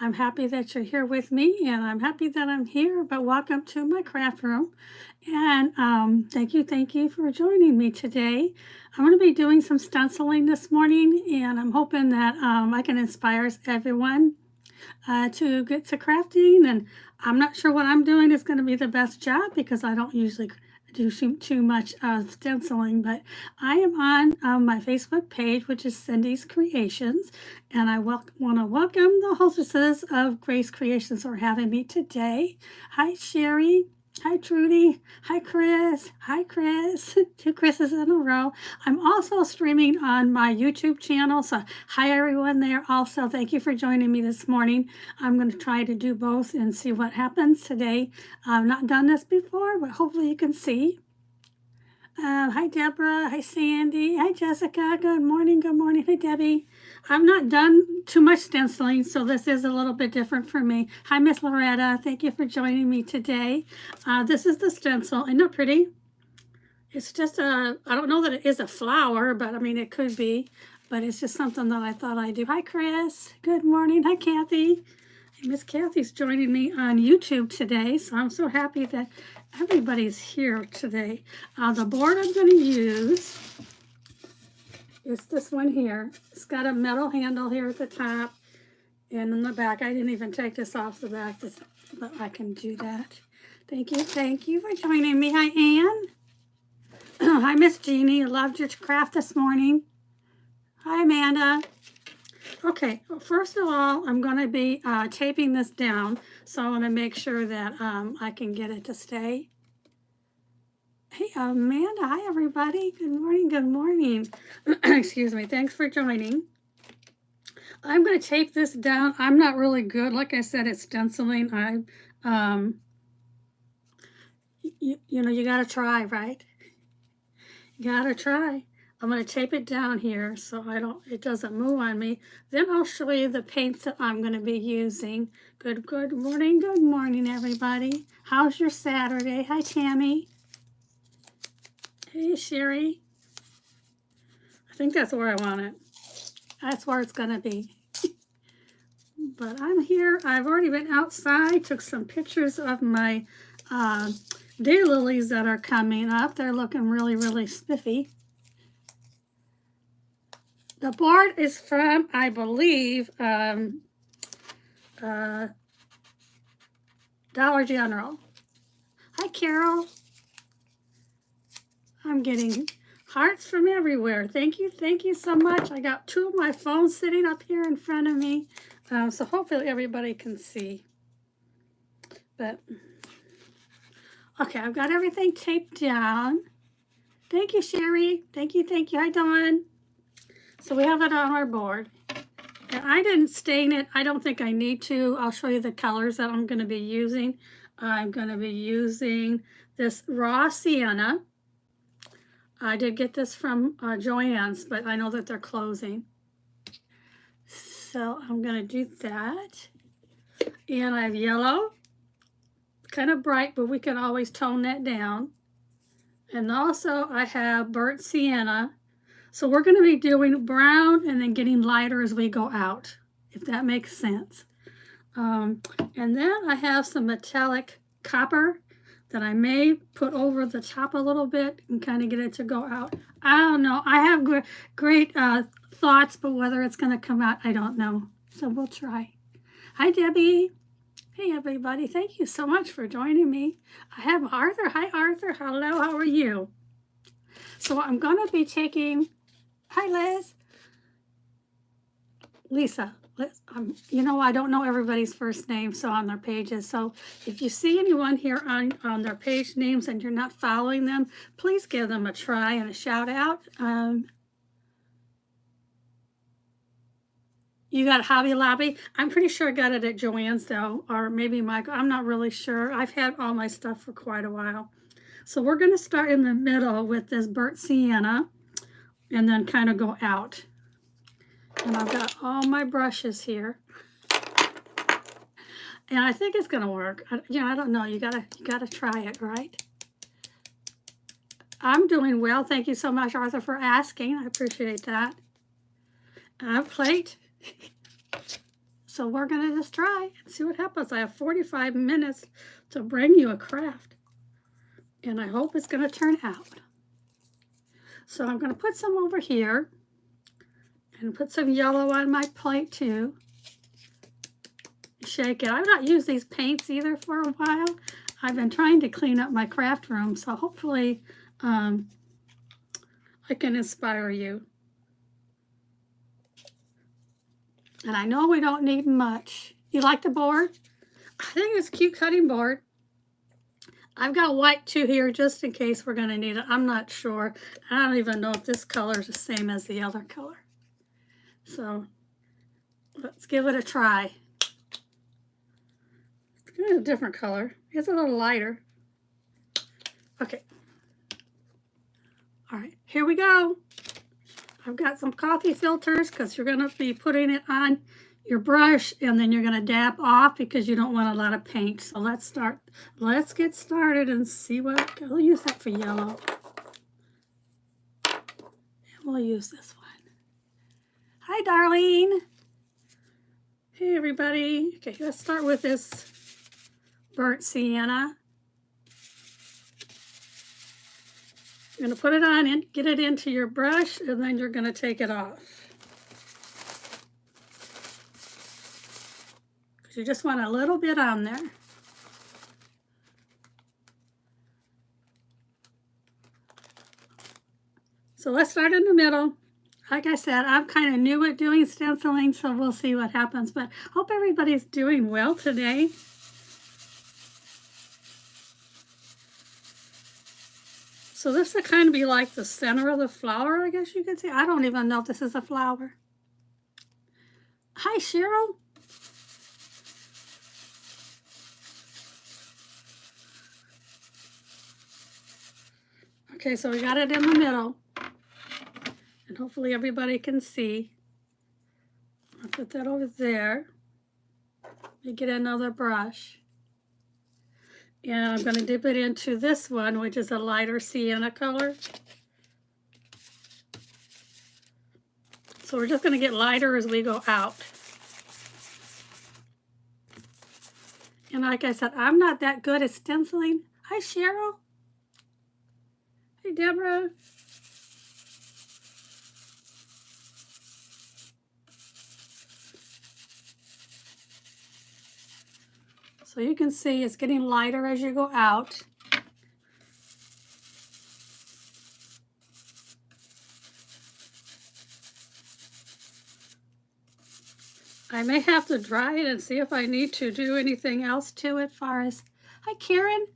I'm happy that you're here with me, and I'm happy that I'm here, but welcome to my craft room. And thank you for joining me today. I'm going to be doing some stenciling this morning, and I'm hoping that I can inspire everyone to get to crafting. And I'm not sure what I'm doing is going to be the best job because I don't usually do too much stenciling, but I am on my Facebook page, which is Cindy's Creations, and I want to welcome the hostesses of Grace Creations for having me today. Hi, Sherry. Hi, Trudy. Hi, Chris. Hi, Chris. Two Chris's in a row. I'm also streaming on my YouTube channel, so hi, everyone there. Also, thank you for joining me this morning. I'm going to try to do both and see what happens today. I've not done this before, but hopefully you can see. Hi, Deborah. Hi, Sandy. Hi, Jessica. Good morning. Good morning. Hi, Debbie. I've not done too much stenciling, so this is a little bit different for me. Hi, Miss Loretta. Thank you for joining me today. This is the stencil. Isn't it pretty? It's just I don't know that it is a flower, but I mean, it could be. But it's just something that I thought I'd do. Hi, Chris. Good morning. Hi, Kathy. Miss Kathy's joining me on YouTube today, so I'm so happy that everybody's here today. The board I'm going to use is this one here. It's got a metal handle here at the top and in the back. I didn't even take this off the back, but I can do that. Thank you for joining me. Hi, Ann. Hi, Miss Jeannie. I loved your craft this morning. Hi, Amanda. Okay, first of all, I'm going to be taping this down, so I want to make sure that I can get it to stay. Hey, Amanda. Hi, everybody. Good morning. Good morning. Excuse me. Thanks for joining. I'm going to tape this down. I'm not really good. Like I said, it's stenciling. You know, you got to try, right? You got to try. I'm going to tape it down here so it doesn't move on me. Then I'll show you the paints that I'm going to be using. Good morning, everybody. How's your Saturday? Hi, Tammy. Hey, Sherry. I think that's where I want it. That's where it's going to be. But I'm here. I've already been outside, took some pictures of my daylilies that are coming up. They're looking really spiffy. The board is from, I believe, Dollar General. Hi, Carol. I'm getting hearts from everywhere. Thank you so much. I got two of my phones sitting up here in front of me, so hopefully everybody can see. But, okay, I've got everything taped down. Thank you, Sherry. Thank you. Hi, Dawn. So we have it on our board. And I didn't stain it. I don't think I need to. I'll show you the colors that I'm going to be using. I'm going to be using this raw sienna. I did get this from Joann's, but I know that they're closing. So I'm going to do that. And I have yellow. Kind of bright, but we can always tone that down. And also I have burnt sienna. So we're going to be doing brown and then getting lighter as we go out, if that makes sense. And then I have some metallic copper that I may put over the top a little bit and kind of get it to go out. I don't know. I have great thoughts, but whether it's going to come out, I don't know. So we'll try. Hi, Debbie. Hey, everybody. Thank you so much for joining me. I have Arthur. Hi, Arthur. Hello. How are you? So I'm going to be taking... Hi, Liz. Lisa. You know, I don't know everybody's first name, so on their pages. So if you see anyone here on their page names and you're not following them, please give them a try and a shout out. You got Hobby Lobby? I'm pretty sure I got it at Joann's, though, or maybe Michael. I'm not really sure. I've had all my stuff for quite a while. So we're going to start in the middle with this burnt sienna and then kind of go out. And I've got all my brushes here. And I think it's going to work. I don't know. You gotta try it, right? I'm doing well. Thank you so much, Arthur, for asking. I appreciate that. Plate. So we're going to just try and see what happens. I have 45 minutes to bring you a craft, and I hope it's going to turn out. So I'm going to put some over here and put some yellow on my plate too. Shake it. I've not used these paints either for a while. I've been trying to clean up my craft room, so hopefully I can inspire you. And I know we don't need much. You like the board? I think it's a cute cutting board. I've got white too here just in case we're going to need it. I'm not sure. I don't even know if this color is the same as the other color. So let's give it a try. It's kind of a different color. It's a little lighter. Okay. All right, here we go. I've got some coffee filters because you're going to be putting it on your brush and then you're going to dab off because you don't want a lot of paint. So let's start. Let's get started and see what. We'll use that for yellow. And we'll use this one. Hi, darling. Hey, everybody. Okay, let's start with this burnt sienna. You're going to put it on and get it into your brush, and then you're going to take it off. Because you just want a little bit on there. So let's start in the middle. Like I said, I'm kind of new at doing stenciling, so we'll see what happens. But hope everybody's doing well today. So this will kind of be like the center of the flower, I guess you could say. I don't even know if this is a flower. Hi, Cheryl. Okay, so we got it in the middle. And hopefully everybody can see. I'll put that over there. Let me get another brush. And I'm going to dip it into this one, which is a lighter sienna color. So we're just going to get lighter as we go out. And like I said, I'm not that good at stenciling. Hi, Cheryl. Hey, Deborah. So you can see it's getting lighter as you go out. I may have to dry it and see if I need to do anything else to it as far as... Hi, Karen.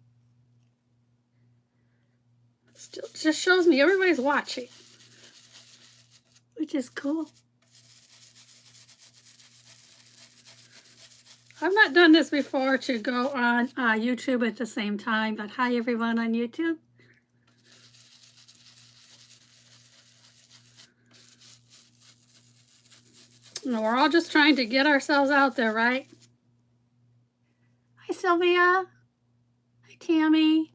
Still just shows me everybody's watching, which is cool. I've not done this before to go on YouTube at the same time, but hi everyone on YouTube. You know, we're all just trying to get ourselves out there, right? Hi Sylvia. Hi Tammy.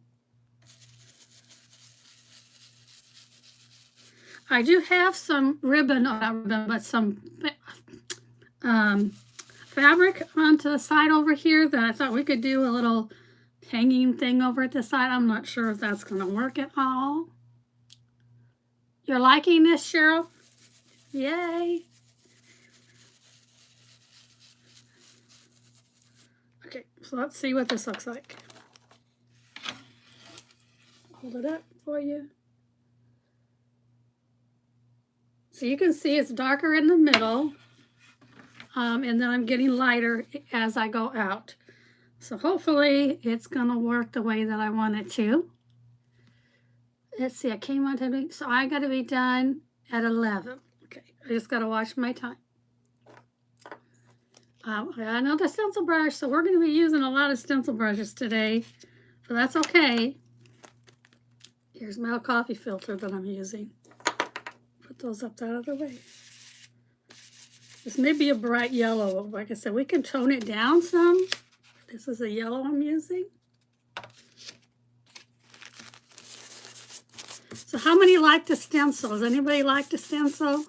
I do have some ribbon, not ribbon, but some fabric onto the side over here that I thought we could do a little hanging thing over at the side. I'm not sure if that's going to work at all. You're liking this, Cheryl? Yay. Okay, so let's see what this looks like. Hold it up for you. So you can see it's darker in the middle. And then I'm getting lighter as I go out. So hopefully it's going to work the way that I want it to. Let's see, I came on to so I got to be done at 11. Okay, I just got to watch my time. I know the stencil brush, so we're going to be using a lot of stencil brushes today. So that's okay. Here's my coffee filter that I'm using. Put those up that other way. This may be a bright yellow. Like I said, we can tone it down some. This is a yellow I'm using. So how many like to stencil? Does anybody like to stencil?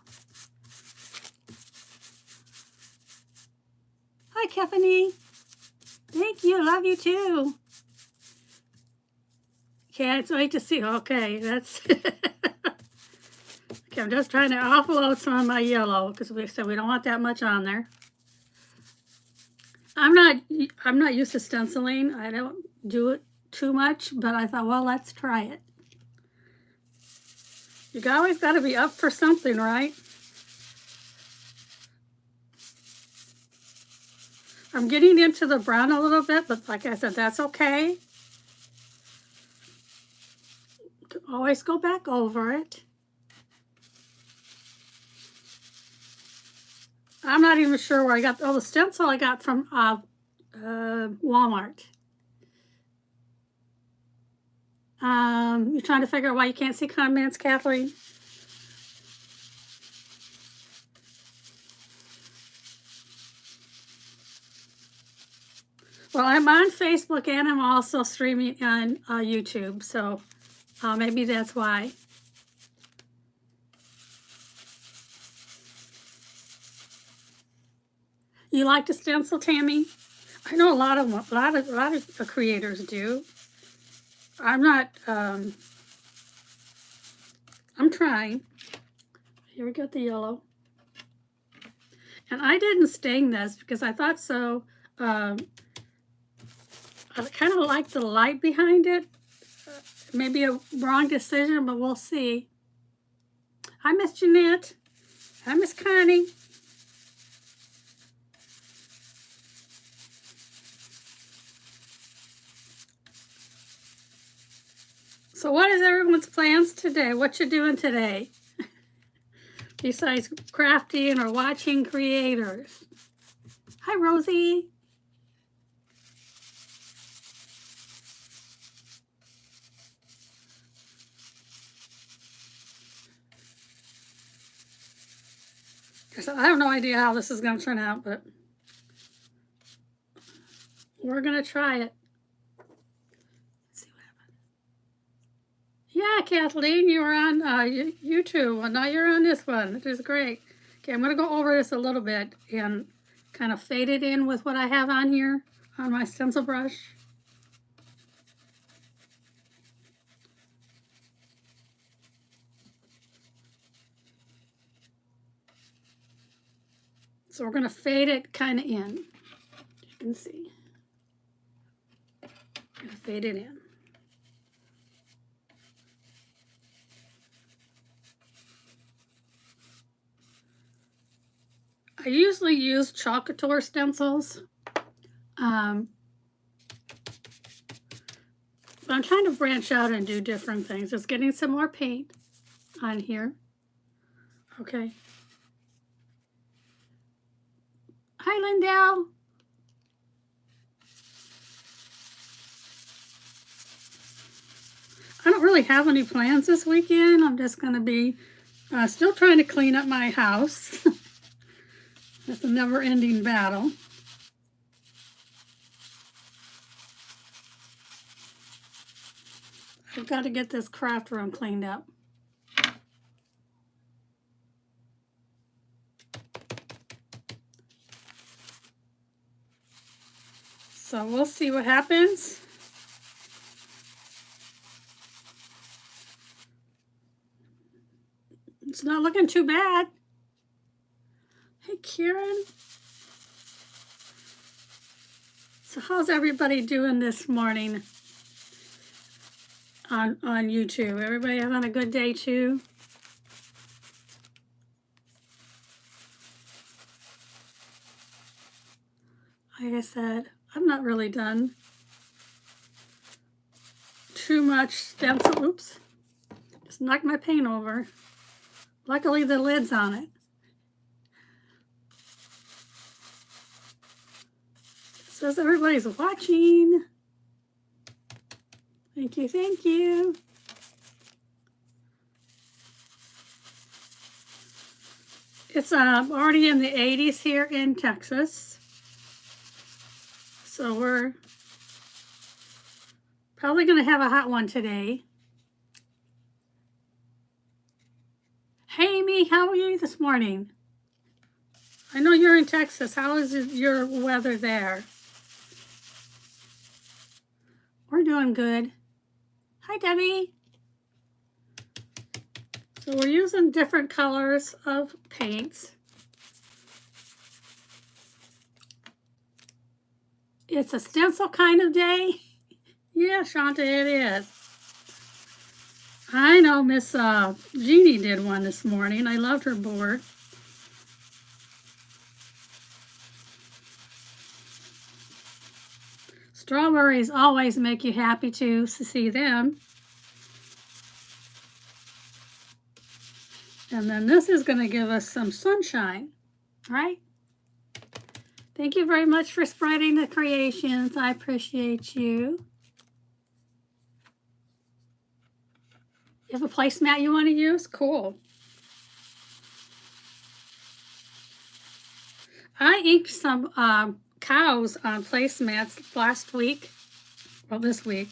Hi, Tiffany. Thank you. Love you too. Can't wait to see. Okay, that's... Okay, I'm just trying to offload some of my yellow because we said we don't want that much on there. I'm not used to stenciling. I don't do it too much, but I thought, well, let's try it. You always got to be up for something, right? I'm getting into the brown a little bit, but like I said, that's okay. Always go back over it. I'm not even sure where I got, the stencil I got from Walmart. You're trying to figure out why you can't see comments, Kathleen? Well, I'm on Facebook and I'm also streaming on YouTube, so maybe that's why. You like to stencil, Tammy? I know a lot of creators do. I'm not. I'm trying. Here we got the yellow, and I didn't stain this because I thought so. I kind of like the light behind it. Maybe a wrong decision, but we'll see. Hi, Miss Jeanette. Hi, Miss Connie. So what is everyone's plans today? What you doing today? Besides crafting or watching creators. Hi, Rosie. So I have no idea how this is going to turn out, but we're going to try it. Let's see what happens. Yeah, Kathleen, you were on YouTube. Well, now you're on this one, which is great. Okay, I'm going to go over this a little bit and kind of fade it in with what I have on here on my stencil brush. So we're going to fade it kind of in. You can see. We're going to fade it in. I usually use Chalkator stencils. But I'm trying to branch out and do different things. Just getting some more paint on here. Okay. Hi, Lindell. I don't really have any plans this weekend. I'm just going to be still trying to clean up my house. It's a never-ending battle. I've got to get this craft room cleaned up. So we'll see what happens. It's not looking too bad. Hey, Kieran. So how's everybody doing this morning on YouTube? Everybody having a good day too? Like I said, I'm not really done too much stencil. Oops. Just knocked my paint over. Luckily the lid's on it. It says everybody's watching. Thank you, thank you. It's already in the 80s here in Texas. So we're probably going to have a hot one today. Hey, Amy, how are you this morning? I know you're in Texas. How is your weather there? We're doing good. Hi, Debbie. So we're using different colors of paints. It's a stencil kind of day. Yeah, Shanta, it is. I know Miss Jeannie did one this morning. I loved her board. Strawberries always make you happy to see them. And then this is going to give us some sunshine, right? Thank you very much for spreading the creations. I appreciate you. You have a placemat you want to use? Cool. I inked some cows on placemats last week, well, this week,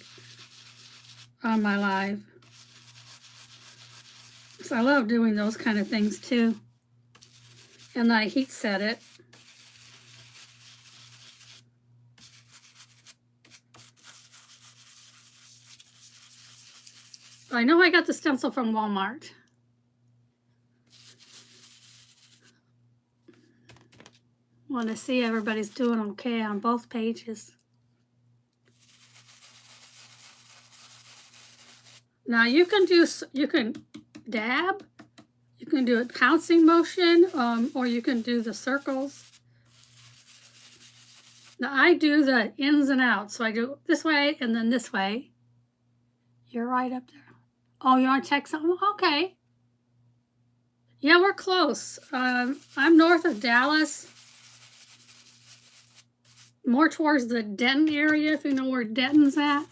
on my live. So I love doing those kind of things too. And I heat set it. I know I got the stencil from Walmart. Want to see everybody's doing okay on both pages. Now you can dab, you can do a pouncing motion, or you can do the circles. Now I do the ins and outs, so I do this way and then this way. You're right up there. Oh, you're on Texas? Okay. Yeah, we're close. I'm north of Dallas, more towards the Denton area, if you know where Denton's at.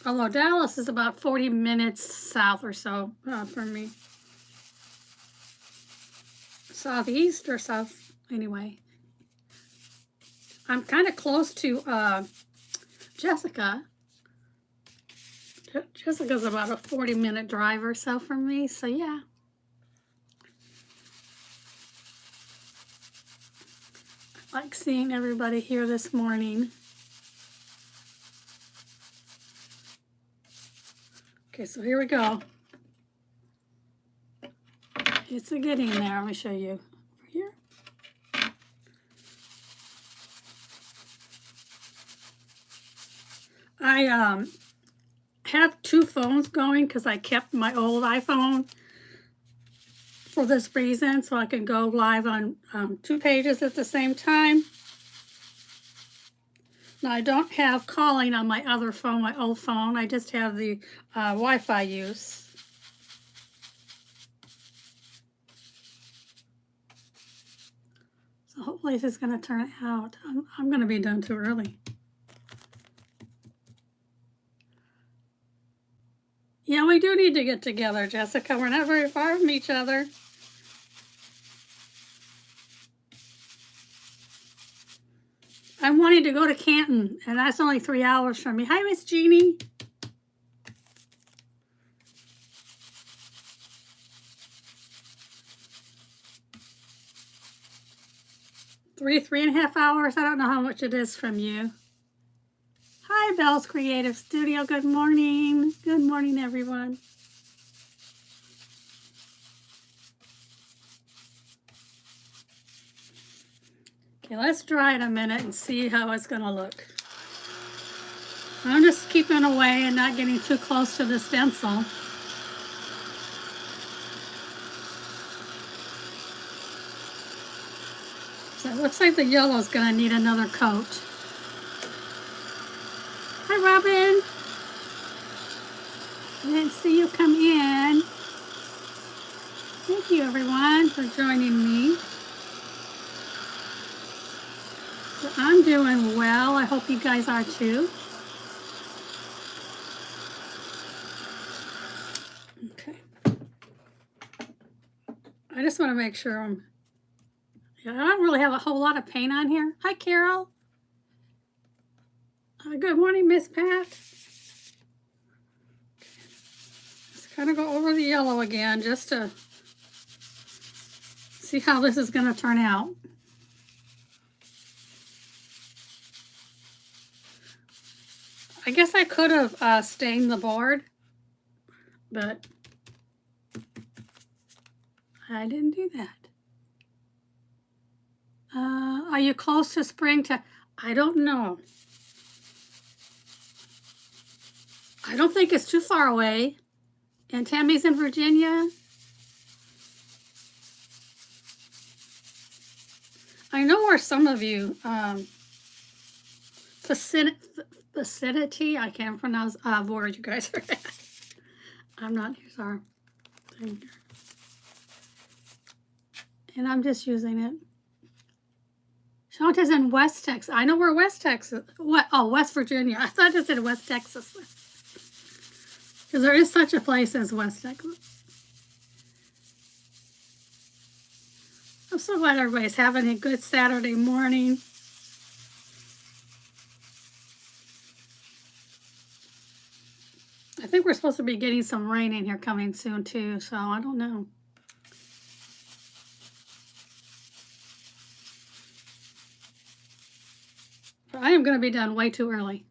Although Dallas is about 40 minutes south or so from me. Southeast or south, anyway. I'm kind of close to Jessica. Jessica's about a 40-minute drive or so from me, so yeah. I like seeing everybody here this morning. Okay, so here we go. It's getting there. Let me show you over here. I have two phones going because I kept my old iPhone for this reason, so I can go live on two pages at the same time. Now I don't have calling on my other phone, my old phone. I just have the Wi-Fi use. So hopefully this is going to turn out. I'm going to be done too early. Yeah, we do need to get together, Jessica. We're not very far from each other. I'm wanting to go to Canton, and that's only 3 hours from me. Hi, Miss Jeannie. Three and a half hours. I don't know how much it is from you. Hi, Bell's Creative Studio. Good morning. Good morning, everyone. Okay, let's try it a minute and see how it's going to look. I'm just keeping away and not getting too close to the stencil. So it looks like the yellow is going to need another coat. Hi, Robin. I didn't see you come in. Thank you, everyone, for joining me. So I'm doing well. I hope you guys are too. Okay. I just want to make sure I don't really have a whole lot of paint on here. Hi, Carol. Good morning, Miss Pat. Let's kind of go over the yellow again just to see how this is going to turn out. I guess I could have stained the board, but I didn't do that. Are you close to spring? I don't know. I don't think it's too far away. And Tammy's in Virginia. I know where some of you, vicinity, I can't pronounce word you guys are at. I'm not, sorry. And I'm just using it. Shanta's in West Texas. I know where West Texas, what? Oh, West Virginia. I thought it said West Texas. Because there is such a place as West Texas. I'm so glad everybody's having a good Saturday morning. I think we're supposed to be getting some rain in here coming soon too, so I don't know. But I am going to be done way too early.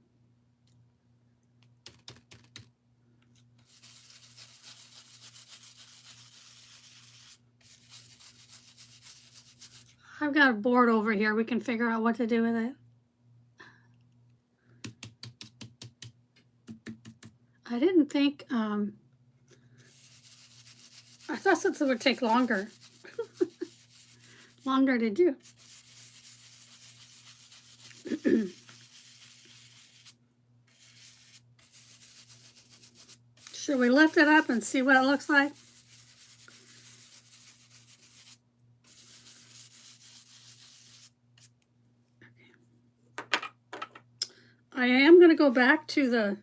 I've got a board over here. We can figure out what to do with it. I didn't think, I thought this would take longer. Longer to do. Should we lift it up and see what it looks like? I am going to go back to a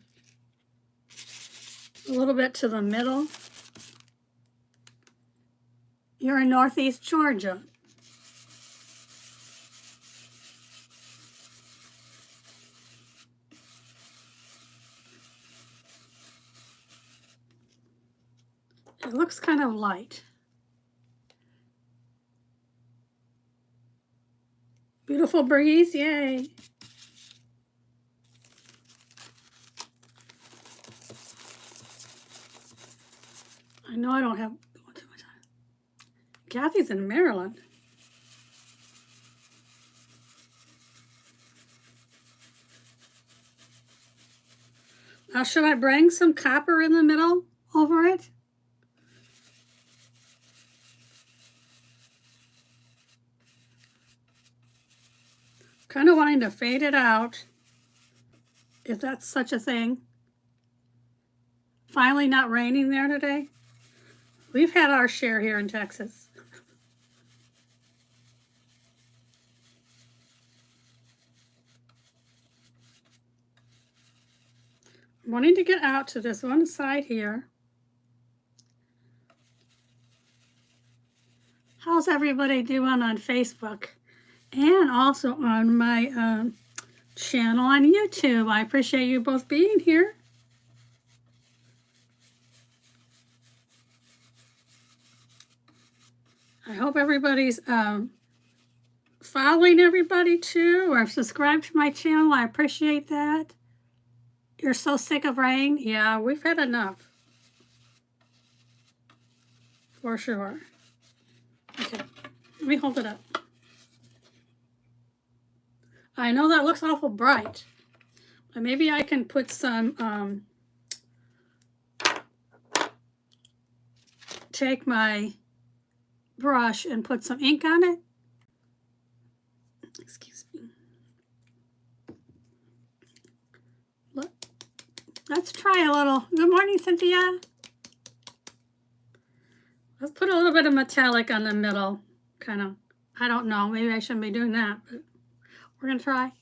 little bit to the middle. You're in Northeast Georgia. It looks kind of light. Beautiful breeze, yay. I know I don't have too much time. Kathy's in Maryland. Now, should I bring some copper in the middle over it? Kind of wanting to fade it out, if that's such a thing. Finally not raining there today. We've had our share here in Texas. I'm wanting to get out to this one side here. How's everybody doing on Facebook? And also on my channel on YouTube. I appreciate you both being here. I hope everybody's following everybody too, or subscribed to my channel. I appreciate that. You're so sick of rain? Yeah, we've had enough. For sure. Okay, let me hold it up. I know that looks awful bright, but maybe I can put some, take my brush and put some ink on it. Excuse me. Look, let's try a little. Good morning, Cynthia. Let's put a little bit of metallic on the middle, kind of. I don't know, maybe I shouldn't be doing that, but we're gonna try.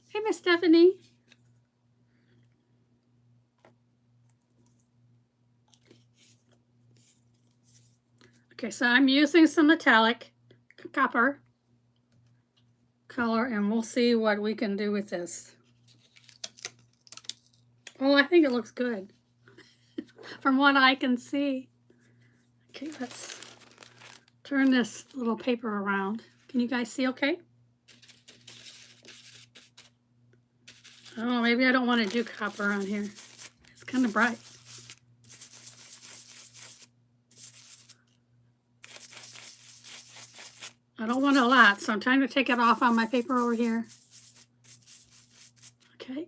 Hey, Miss Stephanie. Okay, so I'm using some metallic copper color, and we'll see what we can do with this. Oh, I think it looks good. from what I can see. Okay, let's turn this little paper around. Can you guys see okay? Oh, maybe I don't want to do copper on here. It's kind of bright. I don't want a lot, so I'm trying to take it off on my paper over here. Okay.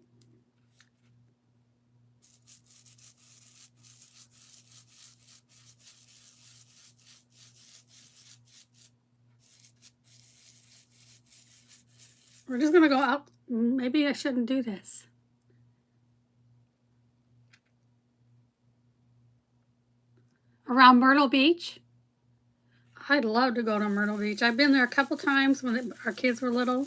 We're just gonna go out. Maybe I shouldn't do this. Around Myrtle Beach. I'd love to go to Myrtle Beach. I've been there a couple times when our kids were little.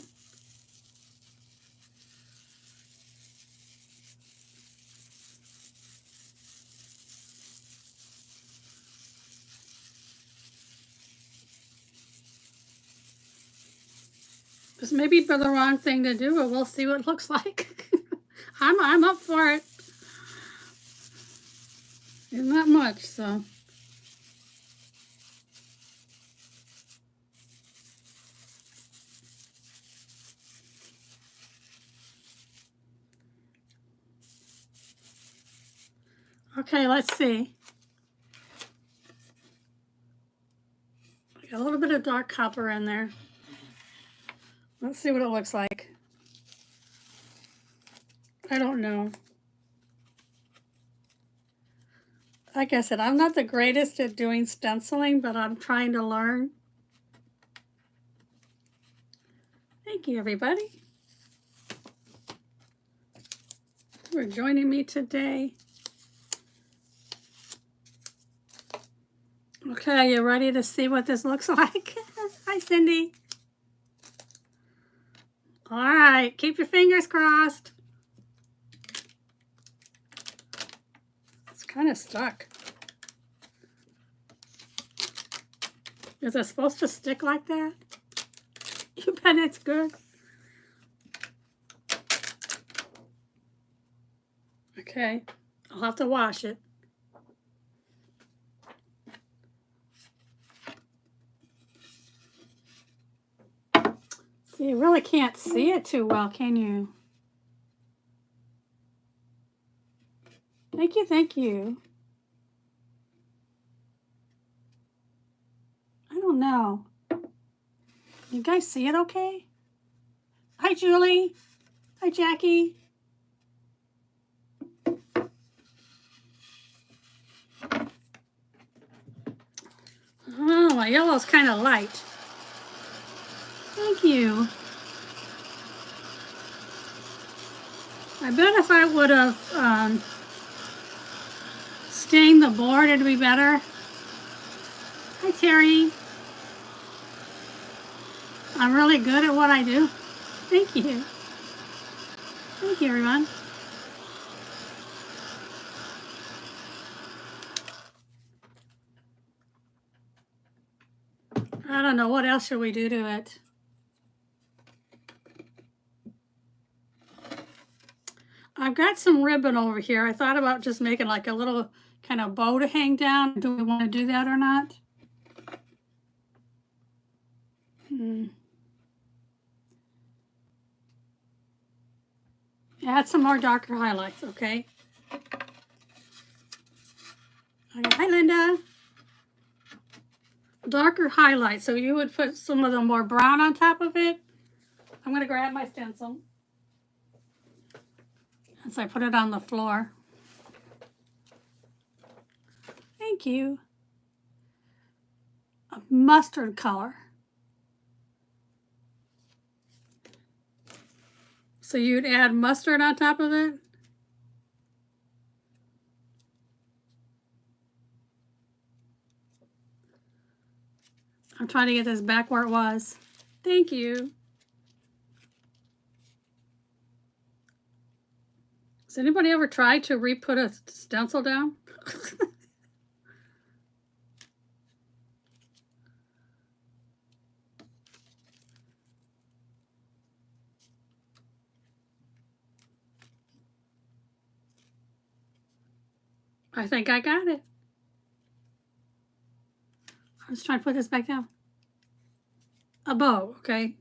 This may be the wrong thing to do, but we'll see what it looks like. I'm up for it. It's not much, so. Okay, let's see. I got a little bit of dark copper in there. Let's see what it looks like. I don't know. Like I said, I'm not the greatest at doing stenciling, but I'm trying to learn. Thank you, everybody, for joining me today. Okay, you ready to see what this looks like? Hi, Cindy. All right, keep your fingers crossed. It's kind of stuck. Is it supposed to stick like that? You bet it's good. Okay, I'll have to wash it. See, you really can't see it too well, can you? Thank you, thank you. I don't know. You guys see it okay? Hi, Julie. Hi, Jackie. Oh, my yellow's kind of light. Thank you. I bet if I would have stained the board, it'd be better. Hi, Terry. I'm really good at what I do. Thank you. Thank you, everyone. I don't know, what else should we do to it? I've got some ribbon over here. I thought about just making like a little kind of bow to hang down. Do we want to do that or not? Add some more darker highlights, okay? Hi, Linda. Darker highlights, so you would put some of the more brown on top of it. I'm going to grab my stencil as I put it on the floor. Thank you. A mustard color. So you'd add mustard on top of it? I'm trying to get this back where it was. Thank you. Has anybody ever tried to re-put a stencil down? I think I got it. I was trying to put this back down. A bow, okay.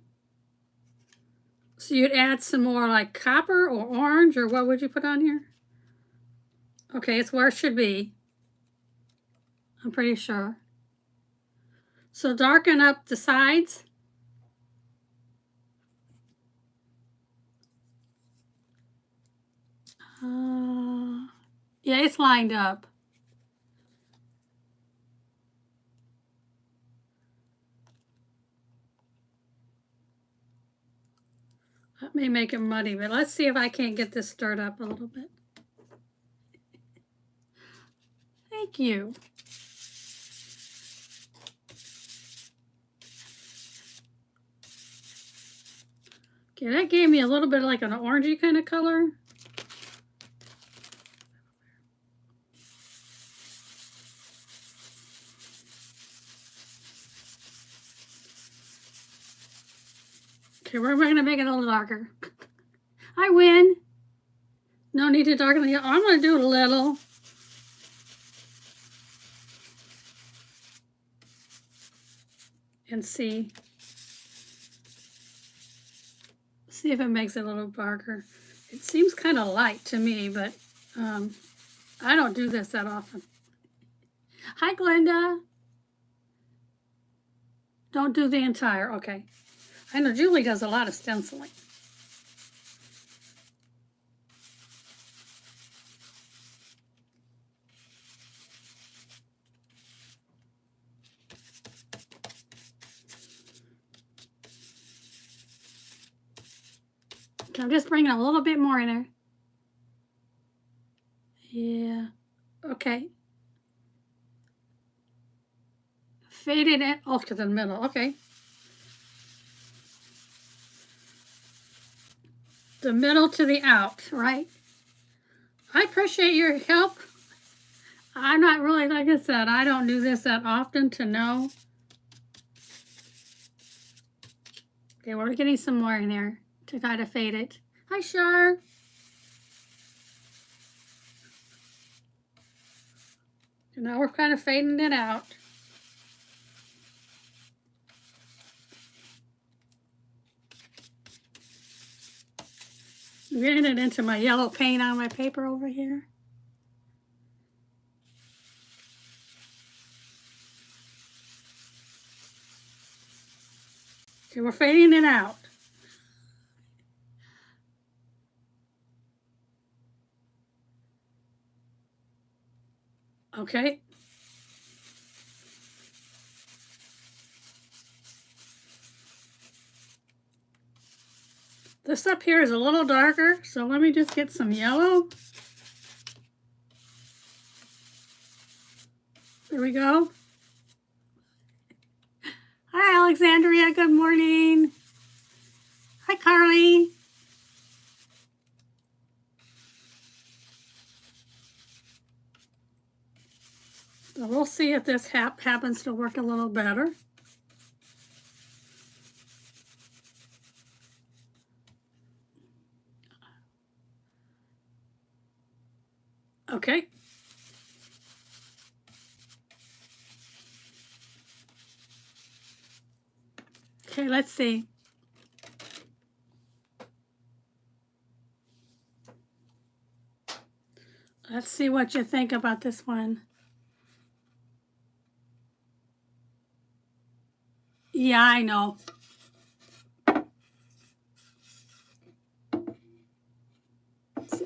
So you'd add some more like copper or orange, or what would you put on here? Okay, it's where it should be. I'm pretty sure. So darken up the sides. Yeah, it's lined up. That may make it muddy, but let's see if I can't get this stirred up a little bit. Thank you. Okay, that gave me a little bit like an orangey kind of color. Okay, we're going to make it a little darker. I win. No need to darken the yellow. I'm going to do it a little. And see if it makes it a little darker. It seems kind of light to me, but I don't do this that often. Hi, Glenda. Don't do the entire, okay. I know Julie does a lot of stenciling. Okay, I'm just bringing a little bit more in there. Yeah, okay. Faded it off to the middle, okay. The middle to the out, right? I appreciate your help. I'm not really, like I said, I don't do this that often to know. Okay, we're getting some more in there to try to fade it. Hi, Shar. And now we're kind of fading it out. I'm getting it into my yellow paint on my paper over here. Okay, we're fading it out. Okay. This up here is a little darker, so let me just get some yellow. There we go. Hi, Alexandria. Good morning. Hi, Carly. So we'll see if this happens to work a little better. Okay. Okay, let's see. Let's see what you think about this one. Yeah, I know.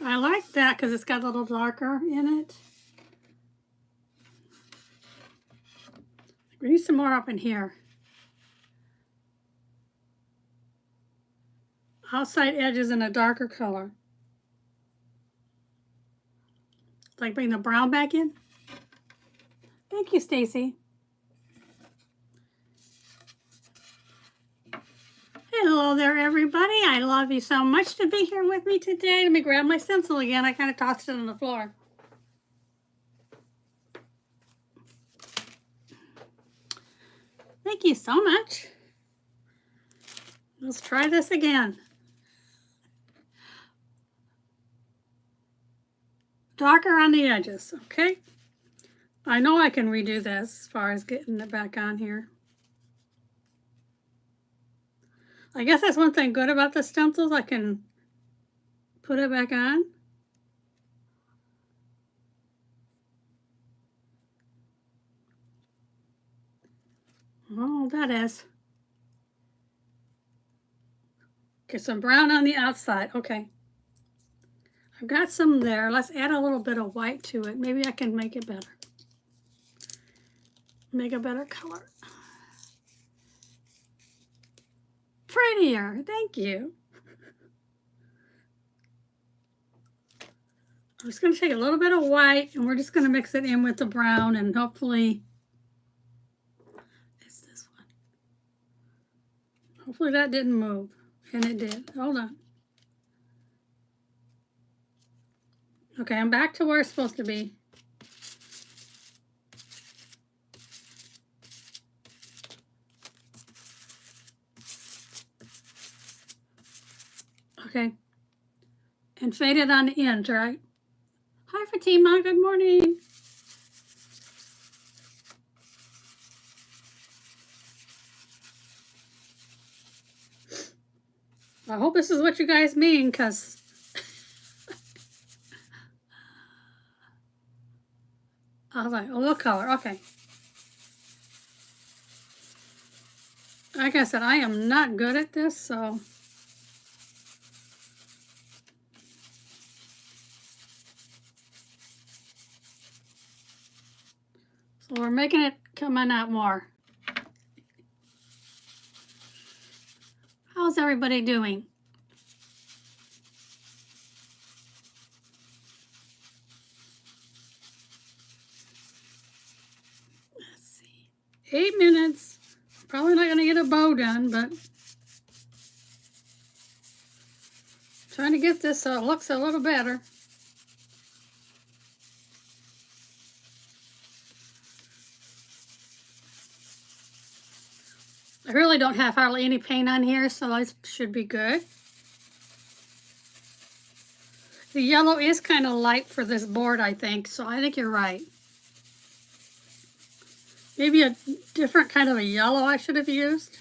I like that because it's got a little darker in it. We need some more up in here. Outside edges in a darker color. Like bring the brown back in. Thank you, Stacy. Hello there, everybody. I love you so much to be here with me today. Let me grab my stencil again. I kind of tossed it on the floor. Thank you so much. Let's try this again. darker on the edges, okay? I know I can redo this as far as getting it back on here. I guess that's one thing good about the stencils. I can put it back on. Oh, that is. Get some brown on the outside. Okay. I've got some there. Let's add a little bit of white to it. Maybe I can make it better. Make a better color. Prettier. Thank you. I'm just going to take a little bit of white and we're just going to mix it in with the brown and hopefully it's this one. Hopefully that didn't move. And it did. Hold on. Okay, I'm back to where it's supposed to be. Okay. And fade it on the ends, right? Hi, Fatima. Good morning. I hope this is what you guys mean, because I was like, a little color. Okay. Like I said, I am not good at this, so. So we're making it coming out more. How's everybody doing? Let's see. 8 minutes. Probably not going to get a bow done, but trying to get this so it looks a little better. I really don't have hardly any paint on here, so I should be good. The yellow is kind of light for this board, I think, so I think you're right. Maybe a different kind of a yellow I should have used.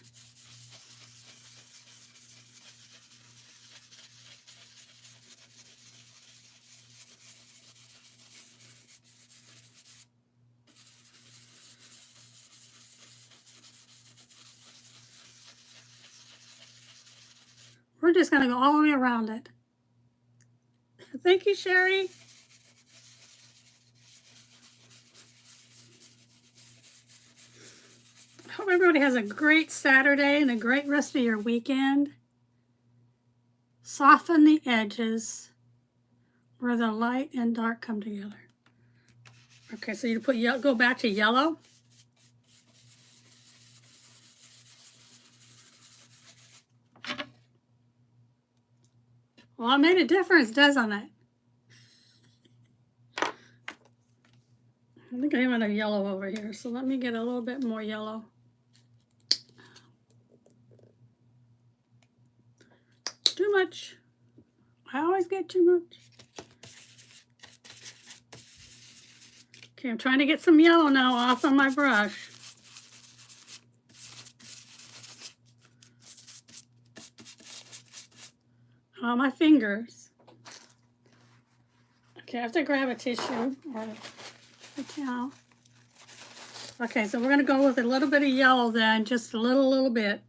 We're just going to go all the way around it. Thank you, Sherry. I hope everybody has a great Saturday and a great rest of your weekend. Soften the edges where the light and dark come together. Okay, so you put go back to yellow. Well, it made a difference, doesn't it? I think I have enough yellow over here, so let me get a little bit more yellow. Too much. I always get too much. Okay, I'm trying to get some yellow now off on my brush. On my fingers. Okay, I have to grab a tissue or a towel. Okay, so we're going to go with a little bit of yellow then, just a little bit.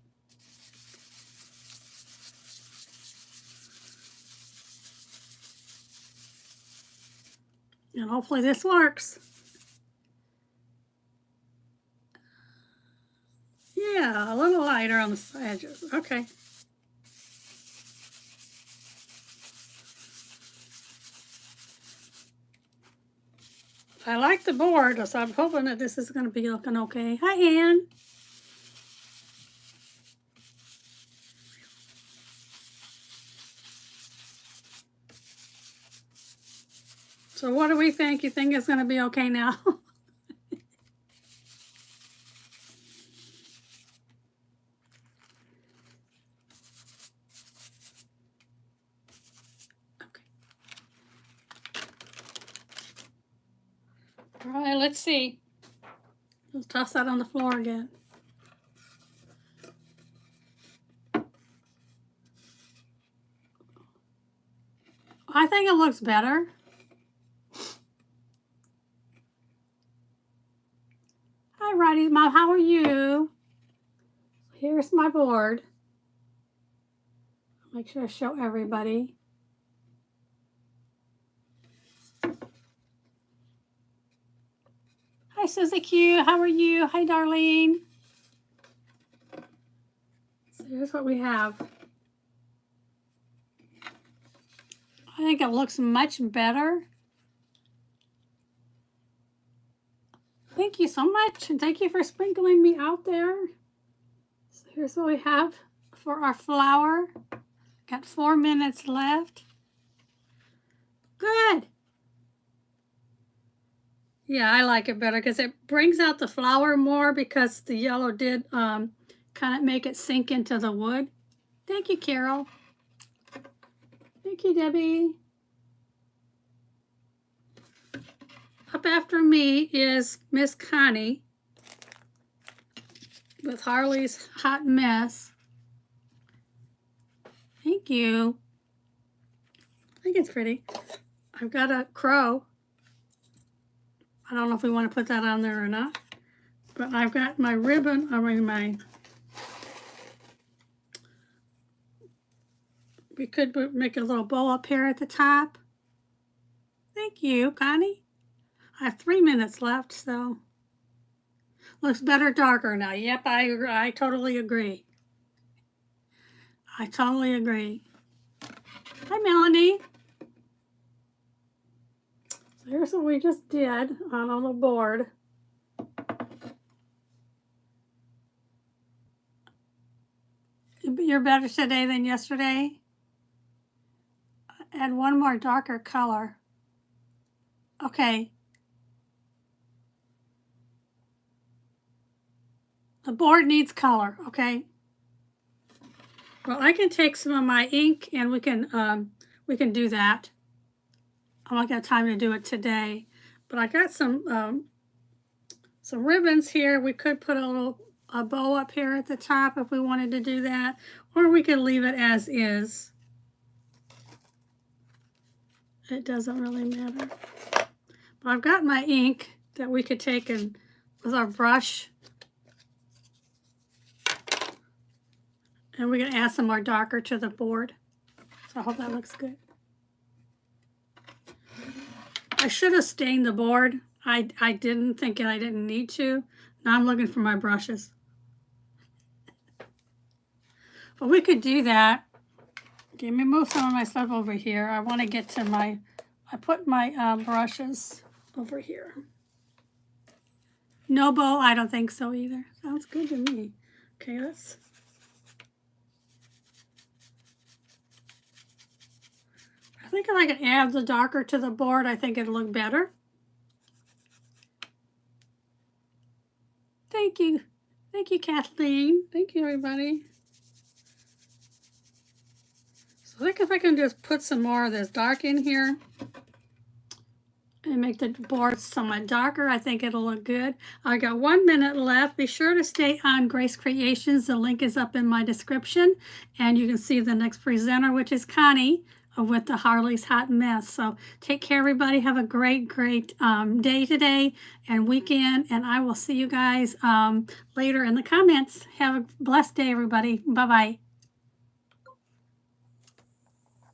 And hopefully this works. Yeah, a little lighter on the edges. Okay. I like the board, so I'm hoping that this is going to be looking okay. Hi, Ann. So what do we think? You think it's going to be okay now? Okay, let's see. Let's toss that on the floor again. I think it looks better. Hi, Roddy Mom, how are you? Here's my board. Make sure I show everybody. Hi, Susie Q, how are you? Hi, Darlene. So here's what we have. I think it looks much better. Thank you so much, and thank you for sprinkling me out there. So here's what we have for our flour. Got 4 minutes left. Good. Yeah, I like it better because it brings out the flour more because the yellow did kind of make it sink into the wood. Thank you, Carol. Thank you, Debbie. Up after me is Miss Connie with Harley's Hot Mess. Thank you. I think it's pretty. I've got a crow. I don't know if we want to put that on there or not. But I've got my ribbon, we could make a little bow up here at the top. Thank you, Connie. I have 3 minutes left, so looks better darker now. Yep, I totally agree. I totally agree. Hi, Melanie. So here's what we just did on the board. You're better today than yesterday. Add one more darker color. Okay. The board needs color, okay? Well, I can take some of my ink and we can do that. I'm not gonna have time to do it today, but I got some ribbons here. We could put a bow up here at the top if we wanted to do that, or we could leave it as is. It doesn't really matter. But I've got my ink that we could take and with our brush, and we're gonna add some more darker to the board. So I hope that looks good. I should have stained the board. I didn't, thinking I didn't need to. Now I'm looking for my brushes. But we could do that. Okay, let me move some of my stuff over here. I want to get to I put my brushes over here. No bow? I don't think so either. Sounds good to me. Okay, I think if I could add the darker to the board, I think it'd look better. Thank you. Thank you, Kathleen. Thank you, everybody. So I think if I can just put some more of this dark in here and make the board somewhat darker, I think it'll look good. I got 1 minute left. Be sure to stay on Grace Creations. The link is up in my description, and you can see the next presenter, which is Connie with the Harley's Hot Mess. So take care, everybody. Have a great day today and weekend, and I will see you guys later in the comments. Have a blessed day, everybody. Bye-bye.